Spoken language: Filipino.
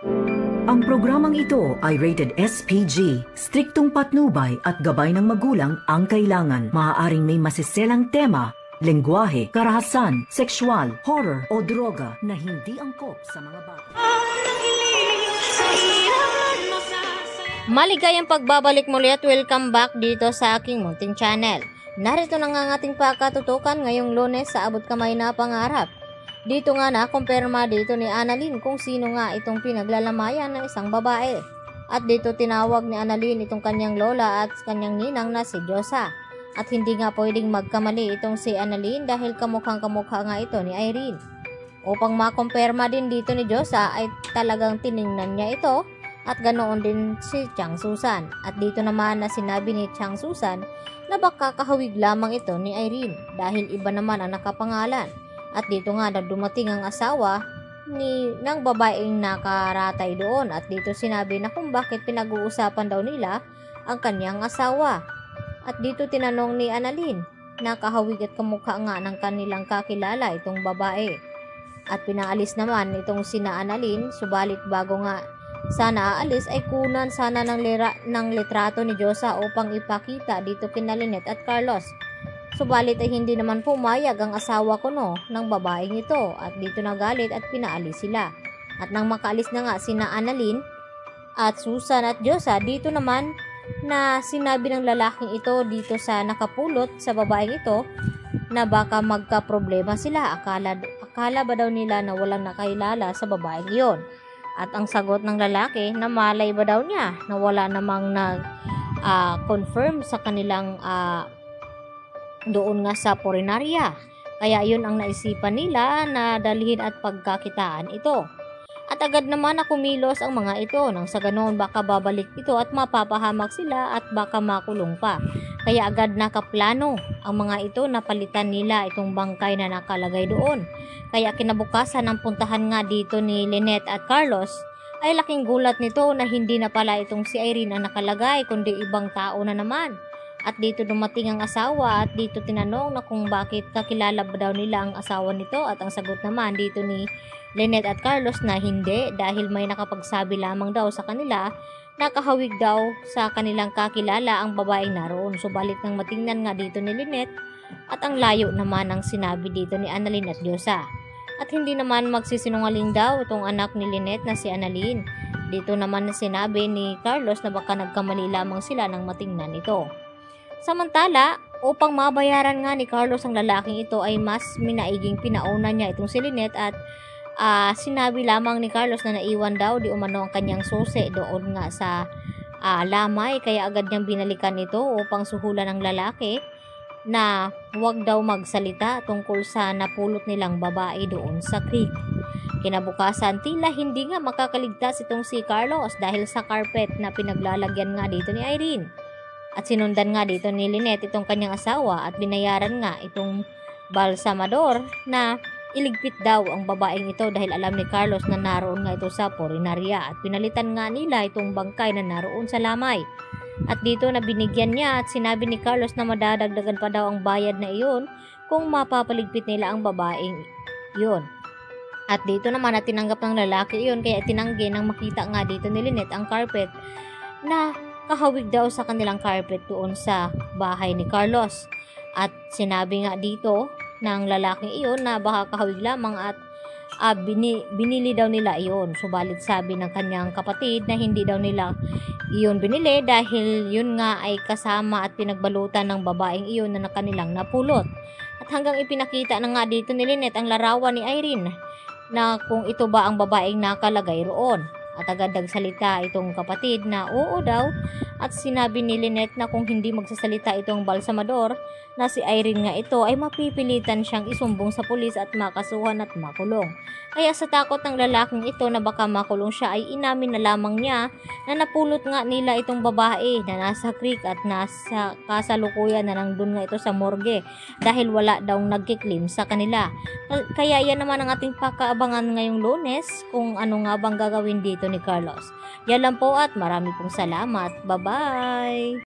Ang programang ito ay rated SPG. Striktong patnubay at gabay ng magulang ang kailangan. Maaaring may masiselang tema, lengguwahe, karahasan, sexual, horror o droga na hindi angkop sa mga bata. Maligayang pagbabalik muli at welcome back dito sa aking munting channel. Narito na nga ang ating pagkatutukan ngayong Lunes sa abot kamay na pangarap. Dito nga na kumpirma dito ni Annalyn kung sino nga itong pinaglalamayan ng isang babae. At dito tinawag ni Annalyn itong kanyang lola at kanyang ninang na si Diyosa. At hindi nga pwedeng magkamali itong si Annalyn dahil kamukhang-kamukha nga ito ni Irene. Upang makumpirma din dito ni Diyosa ay talagang tiningnan niya ito at ganoon din si Chang Susan. At dito naman na sinabi ni Chang Susan na baka kahawig lamang ito ni Irene dahil iba naman ang nakapangalan. At dito nga na dumating ang asawa ng babaeng nakaratay doon at dito sinabi na kung bakit pinag-uusapan daw nila ang kanyang asawa. At dito tinanong ni Annalyn na kahawig at kamukha nga ng kanilang kakilala itong babae. At pinaalis naman itong sina Annalyn, subalit bago nga sana aalis ay kunan sana ng litrato ni Diyosa upang ipakita dito kina Lynette at Carlos. Subalit ay hindi naman pumayag ang asawa ko ng babaeng ito at dito nagalit at pinaalis sila. At nang makaalis na nga sina Annalyn at Susan at Diyosa, dito naman na sinabi ng lalaking ito dito sa nakapulot sa babaeng ito na baka magka-problema sila. Akala ba daw nila na walang nakahilala sa babaeng iyon? At ang sagot ng lalaki na malay ba daw niya na wala namang nag-confirm sa kanilang doon nga sa Purinarya. Kaya yun ang naisipan nila na dalhin at pagkakitaan ito. At agad naman na kumilos ang mga ito nang sa ganoon baka babalik ito at mapapahamak sila at baka makulong pa. Kaya agad nakaplano ang mga ito na palitan nila itong bangkay na nakalagay doon. Kaya kinabukasan ang puntahan nga dito ni Lynette at Carlos ay laking gulat nito na hindi na pala itong si Irene ang nakalagay kundi ibang tao na naman. At dito dumating ang asawa at dito tinanong na kung bakit kakilala ba daw nila ang asawa nito at ang sagot naman dito ni Lynette at Carlos na hindi dahil may nakapagsabi lamang daw sa kanila na kahawig daw sa kanilang kakilala ang babaeng naroon. Subalit nang matingnan nga dito ni Lynette at ang layo naman ang sinabi dito ni Annalyn at Diyosa. At hindi naman magsisinungaling daw itong anak ni Lynette na si Annalyn. Dito naman na sinabi ni Carlos na baka nagkamali lamang sila nang matingnan ito. Samantala, upang mabayaran nga ni Carlos ang lalaking ito ay mas minaiging pinauna niya itong si Lynette at sinabi lamang ni Carlos na naiwan daw di umano ang kanyang susi doon nga sa lamay. Kaya agad niyang binalikan ito upang suhulan ng lalaki na huwag daw magsalita tungkol sa napulot nilang babae doon sa creek. Kinabukasan tila hindi nga makakaligtas itong si Carlos dahil sa carpet na pinaglalagyan nga dito ni Irene. At sinundan nga dito ni Lynette itong kanyang asawa at binayaran nga itong balsamador na iligpit daw ang babaeng ito dahil alam ni Carlos na naroon nga ito sa Purinarya at pinalitan nga nila itong bangkay na naroon sa lamay. At dito na binigyan niya at sinabi ni Carlos na madadagdagan pa daw ang bayad na iyon kung mapapaligpit nila ang babaeng iyon. At dito naman na tinanggap ng lalaki iyon kaya tinanggi nang makita nga dito ni Lynette ang carpet na kahawig daw sa kanilang carpet doon sa bahay ni Carlos. At sinabi nga dito ng lalaking iyon na baka kahawig lamang at binili daw nila iyon. Subalit sabi ng kanyang kapatid na hindi daw nila iyon binili dahil yun nga ay kasama at pinagbalutan ng babaeng iyon na kanilang napulot. At hanggang ipinakita na nga dito ni Lynette ang larawan ni Irene na kung ito ba ang babaeng nakalagay roon. At agad nagsalita itong kapatid na oo daw at sinabi ni Lynette na kung hindi magsasalita itong balsamador na si Irene nga ito ay mapipilitan siyang isumbong sa pulis at makasuhan at makulong. Kaya sa takot ng lalaking ito na baka makulong siya ay inamin na lamang niya na napulot nga nila itong babae na nasa creek at nasa kasalukuyan na nandun nga ito sa morgue dahil wala daw nagkiklim sa kanila. Kaya yan naman ang ating pakaabangan ngayong Lunes kung ano nga bang gagawin dito ni Carlos. Yan lang po at marami pong salamat. Bye-bye!